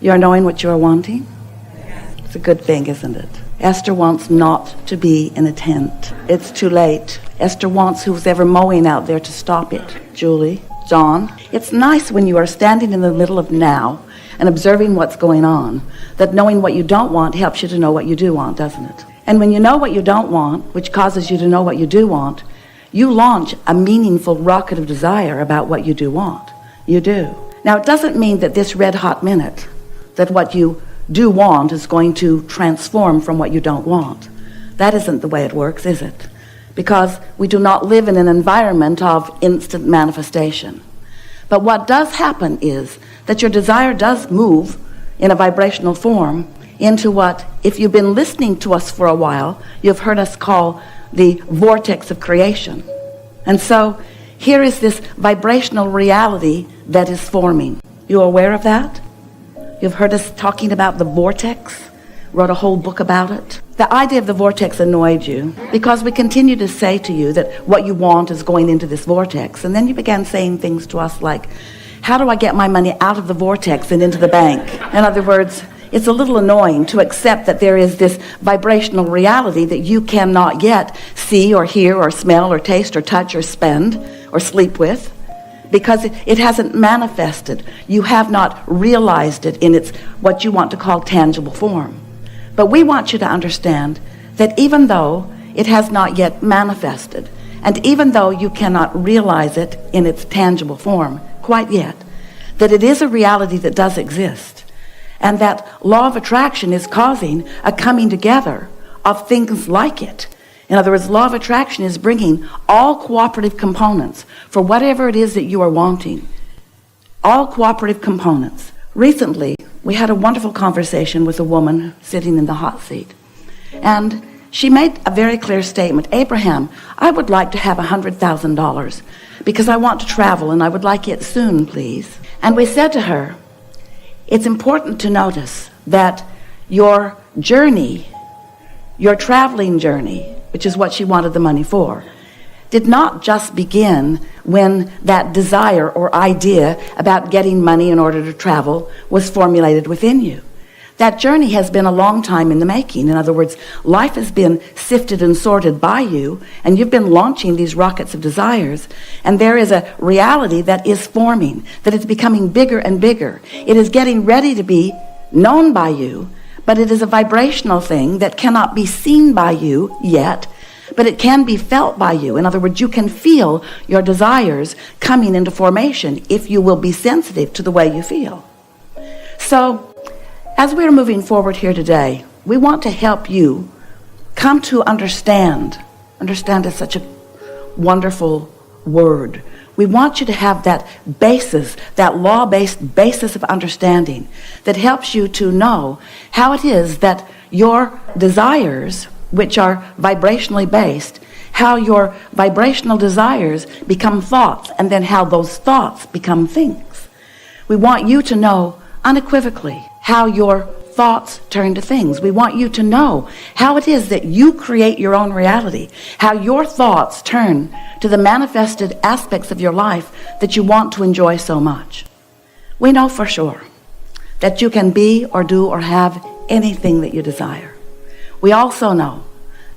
You're knowing what you're wanting? It's a good thing, isn't it? Esther wants not to be in a tent. It's too late. Esther wants who's ever mowing out there to stop it. Julie, John, it's nice when you are standing in the middle of now and observing what's going on, that knowing what you don't want helps you to know what you do want, doesn't it? And when you know what you don't want, which causes you to know what you do want, you launch a meaningful rocket of desire about what you do want. You do. Now, it doesn't mean that this red hot minute, that what you do want is going to transform from what you don't want. That isn't the way it works, is it? Because we do not live in an environment of instant manifestation. But what does happen is that your desire does move in a vibrational form into what, if you've been listening to us for a while, you've heard us call the vortex of creation. And so here is this vibrational reality that is forming. You aware of that? You've heard us talking about the vortex, wrote a whole book about it. The idea of the vortex annoyed you because we continue to say to you that what you want is going into this vortex. And then you began saying things to us like, how do I get my money out of the vortex and into the bank? In other words, it's a little annoying to accept that there is this vibrational reality that you cannot yet see or hear or smell or taste or touch or spend or sleep with, because it hasn't manifested. You have not realized it in its what you want to call tangible form. But we want you to understand that even though it has not yet manifested, and even though you cannot realize it in its tangible form quite yet, that it is a reality that does exist, and that law of attraction is causing a coming together of things like it. In other words, law of attraction is bringing all cooperative components for whatever it is that you are wanting. All cooperative components. Recently, we had a wonderful conversation with a woman sitting in the hot seat. And she made a very clear statement. Abraham, I would like to have $100,000 because I want to travel and I would like it soon, please. And we said to her, it's important to notice that your journey, your traveling journey, which is what she wanted the money for, did not just begin when that desire or idea about getting money in order to travel was formulated within you. That journey has been a long time in the making. In other words, life has been sifted and sorted by you, and you've been launching these rockets of desires, and there is a reality that is forming, that is becoming bigger and bigger. It is getting ready to be known by you, but it is a vibrational thing that cannot be seen by you yet, but it can be felt by you. In other words, you can feel your desires coming into formation if you will be sensitive to the way you feel. So, as we're moving forward here today, we want to help you come to understand. Understand is such a wonderful word. We want you to have that basis, that law-based basis of understanding that helps you to know how it is that your desires, which are vibrationally based, how your vibrational desires become thoughts, and then how those thoughts become things. We want you to know unequivocally how your thoughts turn to things. We want you to know how it is that you create your own reality, how your thoughts turn to the manifested aspects of your life that you want to enjoy so much. We know for sure that you can be or do or have anything that you desire. We also know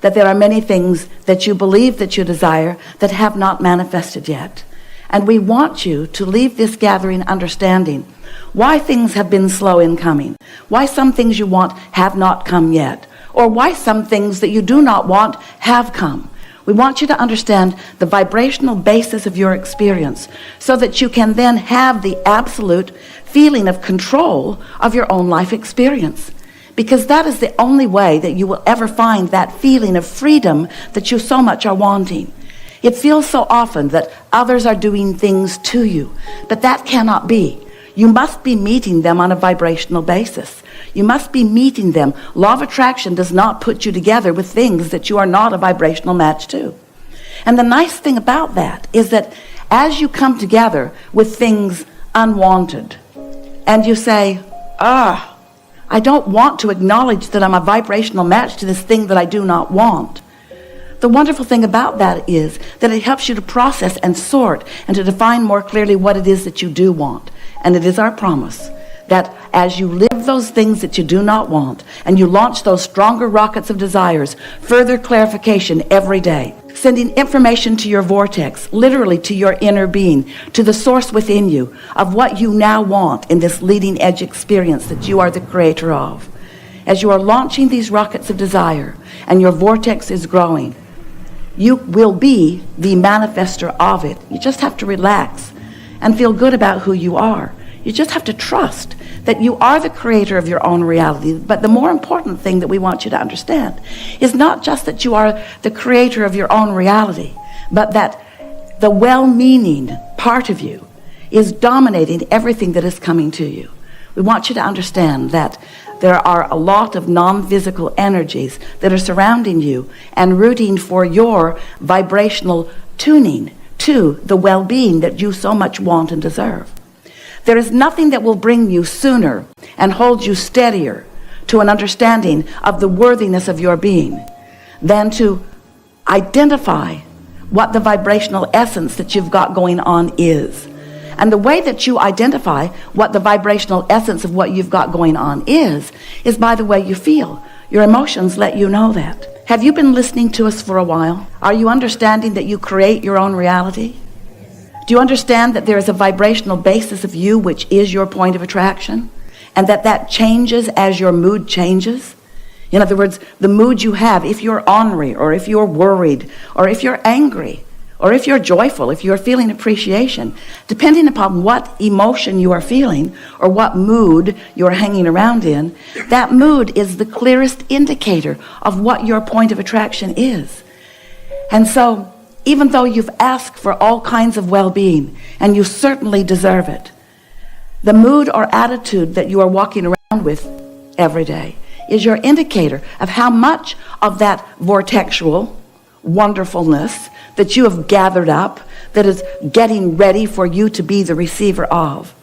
that there are many things that you believe that you desire that have not manifested yet. And we want you to leave this gathering understanding why things have been slow in coming, why some things you want have not come yet, or why some things that you do not want have come. We want you to understand the vibrational basis of your experience so that you can then have the absolute feeling of control of your own life experience. Because that is the only way that you will ever find that feeling of freedom that you so much are wanting. It feels so often that others are doing things to you, but that cannot be. You must be meeting them on a vibrational basis. You must be meeting them. Law of attraction does not put you together with things that you are not a vibrational match to. And the nice thing about that is that as you come together with things unwanted, and you say, I don't want to acknowledge that I'm a vibrational match to this thing that I do not want. The wonderful thing about that is that it helps you to process and sort and to define more clearly what it is that you do want. And it is our promise that as you live those things that you do not want, and you launch those stronger rockets of desires, further clarification every day, sending information to your vortex, literally to your inner being, to the source within you, of what you now want in this leading edge experience that you are the creator of. As you are launching these rockets of desire, and your vortex is growing, you will be the manifester of it. You just have to relax and feel good about who you are. You just have to trust that you are the creator of your own reality. But the more important thing that we want you to understand is not just that you are the creator of your own reality, but that the well-meaning part of you is dominating everything that is coming to you. We want you to understand that there are a lot of non-physical energies that are surrounding you and rooting for your vibrational tuning to the well-being that you so much want and deserve. There is nothing that will bring you sooner and hold you steadier to an understanding of the worthiness of your being than to identify what the vibrational essence that you've got going on is. And the way that you identify what the vibrational essence of what you've got going on is by the way you feel. Your emotions let you know that. Have you been listening to us for a while? Are you understanding that you create your own reality? Do you understand that there is a vibrational basis of you which is your point of attraction? And that changes as your mood changes? In other words, the mood you have, if you're ornery, or if you're worried, or if you're angry, or if you're joyful, if you're feeling appreciation, depending upon what emotion you are feeling or what mood you're hanging around in, that mood is the clearest indicator of what your point of attraction is. And so, even though you've asked for all kinds of well-being, and you certainly deserve it, the mood or attitude that you are walking around with every day is your indicator of how much of that vortexual wonderfulness that you have gathered up, that is getting ready for you to be the receiver of.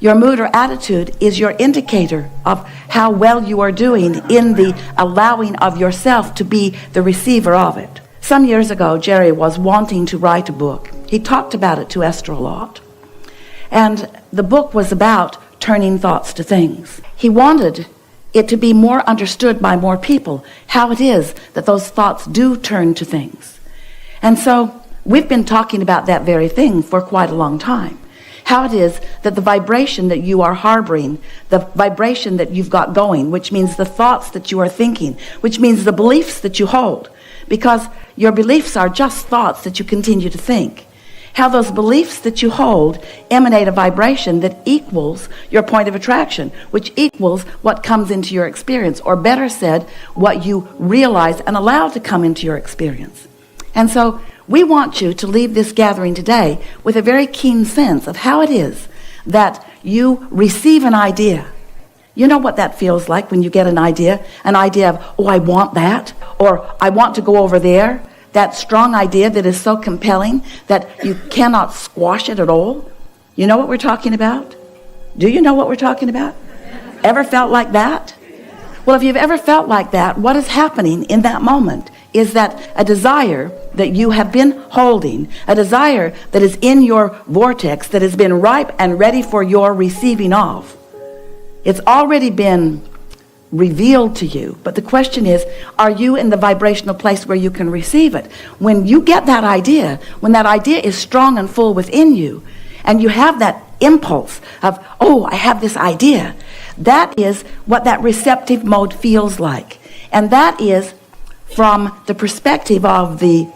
Your mood or attitude is your indicator of how well you are doing in the allowing of yourself to be the receiver of it. Some years ago, Jerry was wanting to write a book. He talked about it to Esther a lot. And the book was about turning thoughts to things. He wanted it to be more understood by more people, how it is that those thoughts do turn to things. And so we've been talking about that very thing for quite a long time. How it is that the vibration that you are harboring, the vibration that you've got going, which means the thoughts that you are thinking, which means the beliefs that you hold, because your beliefs are just thoughts that you continue to think. How those beliefs that you hold emanate a vibration that equals your point of attraction, which equals what comes into your experience, or better said, what you realize and allow to come into your experience. And so we want you to leave this gathering today with a very keen sense of how it is that you receive an idea. You know what that feels like when you get an idea of, oh, I want that, or I want to go over there. That strong idea that is so compelling that you cannot squash it at all. You know what we're talking about? Do you know what we're talking about? Ever felt like that? Well, if you've ever felt like that, what is happening in that moment is that a desire that you have been holding, a desire that is in your vortex, that has been ripe and ready for your receiving of, it's already been revealed to you. But the question is, are you in the vibrational place where you can receive it? When you get that idea, when that idea is strong and full within you, and you have that impulse of, oh, I have this idea, that is what that receptive mode feels like. And that is from the perspective of the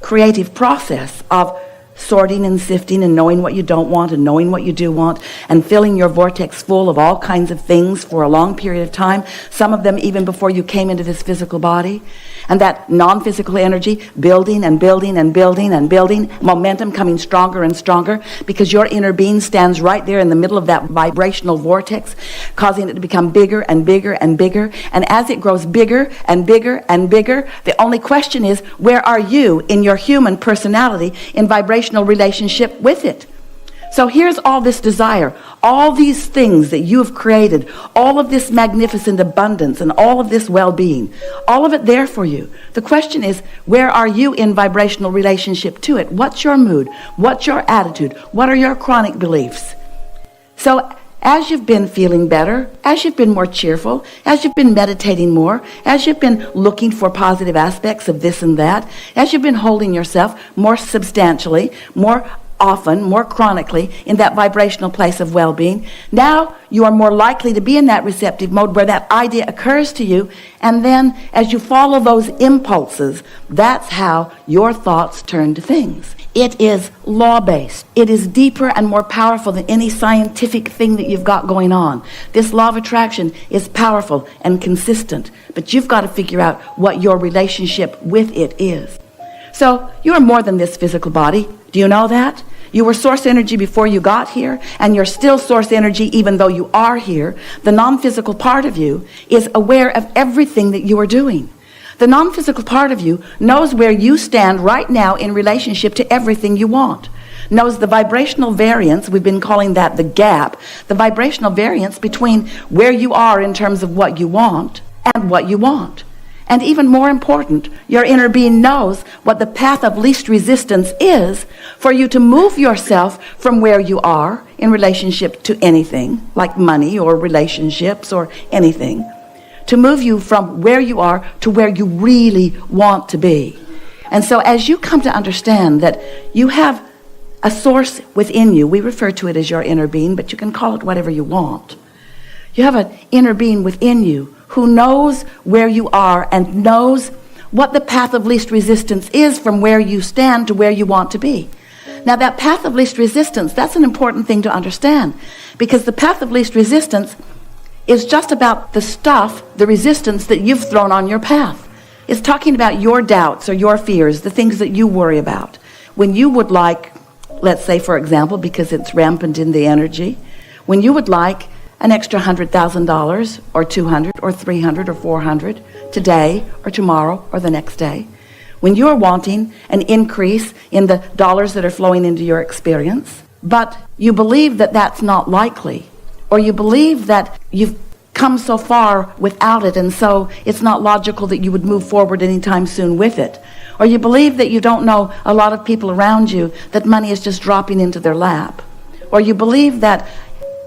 creative process of sorting and sifting and knowing what you don't want and knowing what you do want and filling your vortex full of all kinds of things for a long period of time, some of them even before you came into this physical body. And that non-physical energy building and building and building and building, momentum coming stronger and stronger, because your inner being stands right there in the middle of that vibrational vortex, causing it to become bigger and bigger and bigger. And as it grows bigger and bigger and bigger, the only question is, where are you in your human personality in vibrational relationship with it? So here's all this desire, all these things that you have created, all of this magnificent abundance and all of this well-being, all of it there for you. The question is, where are you in vibrational relationship to it? What's your mood? What's your attitude? What are your chronic beliefs? So as you've been feeling better, as you've been more cheerful, as you've been meditating more, as you've been looking for positive aspects of this and that, as you've been holding yourself more substantially, more often, more chronically in that vibrational place of well-being, now you are more likely to be in that receptive mode where that idea occurs to you, and then as you follow those impulses, that's how your thoughts turn to things. It is law-based. It is deeper and more powerful than any scientific thing that you've got going on. This law of attraction is powerful and consistent, but you've got to figure out what your relationship with it is. So you are more than this physical body. Do you know that? You were source energy before you got here, and you're still source energy even though you are here. The non-physical part of you is aware of everything that you are doing. The non-physical part of you knows where you stand right now in relationship to everything you want. Knows the vibrational variance, we've been calling that the gap, the vibrational variance between where you are in terms of what you want and what you want. And even more important, your inner being knows what the path of least resistance is for you to move yourself from where you are in relationship to anything, like money or relationships or anything, to move you from where you are to where you really want to be. And so as you come to understand that you have a source within you, we refer to it as your inner being, but you can call it whatever you want. You have an inner being within you who knows where you are and knows what the path of least resistance is from where you stand to where you want to be. Now that path of least resistance, that's an important thing to understand, because the path of least resistance is just about the stuff, the resistance that you've thrown on your path. It's talking about your doubts or your fears, the things that you worry about. When you would like, let's say for example, because it's rampant in the energy, when you would like an extra $100,000 or 200 or 300 or 400 today or tomorrow or the next day, when you're wanting an increase in the dollars that are flowing into your experience, but you believe that that's not likely, or you believe that you've come so far without it and so it's not logical that you would move forward anytime soon with it, or you believe that you don't know a lot of people around you, that money is just dropping into their lap, or you believe that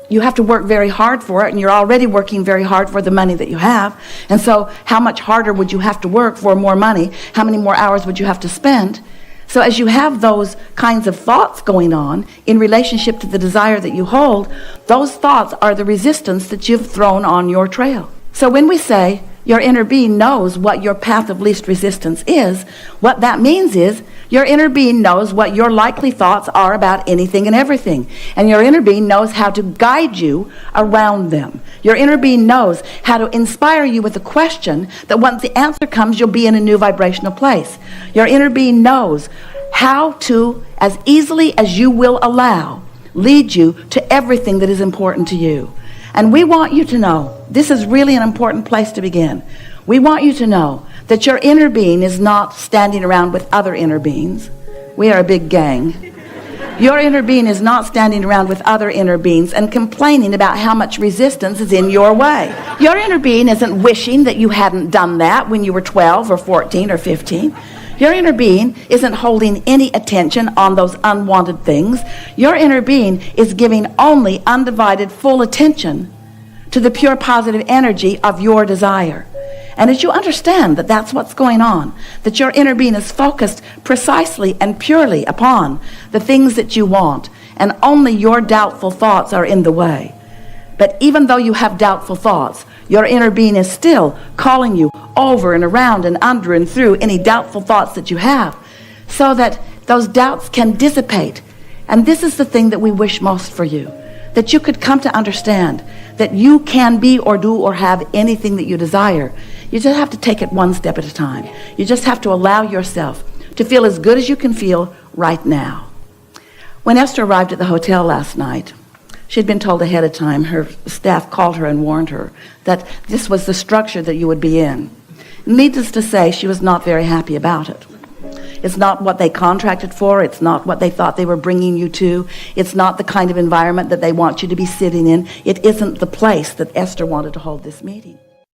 you have to work very hard for it, and you're already working very hard for the money that you have. And so how much harder would you have to work for more money? How many more hours would you have to spend? So as you have those kinds of thoughts going on in relationship to the desire that you hold, those thoughts are the resistance that you've thrown on your trail. So when we say your inner being knows what your path of least resistance is, what that means is your inner being knows what your likely thoughts are about anything and everything. And your inner being knows how to guide you around them. Your inner being knows how to inspire you with a question that once the answer comes, you'll be in a new vibrational place. Your inner being knows how to, as easily as you will allow, lead you to everything that is important to you. And we want you to know, this is really an important place to begin. We want you to know that your inner being is not standing around with other inner beings. We are a big gang. Your inner being is not standing around with other inner beings and complaining about how much resistance is in your way. Your inner being isn't wishing that you hadn't done that when you were 12 or 14 or 15. Your inner being isn't holding any attention on those unwanted things. Your inner being is giving only undivided full attention to the pure positive energy of your desire. And as you understand that that's what's going on, that your inner being is focused precisely and purely upon the things that you want, and only your doubtful thoughts are in the way. But even though you have doubtful thoughts, your inner being is still calling you over and around and under and through any doubtful thoughts that you have, so that those doubts can dissipate. And this is the thing that we wish most for you, that you could come to understand that you can be or do or have anything that you desire. You just have to take it one step at a time. You just have to allow yourself to feel as good as you can feel right now. When Esther arrived at the hotel last night, she'd been told ahead of time, her staff called her and warned her that this was the structure that you would be in. Needless to say, she was not very happy about it. It's not what they contracted for. It's not what they thought they were bringing you to. It's not the kind of environment that they want you to be sitting in. It isn't the place that Esther wanted to hold this meeting.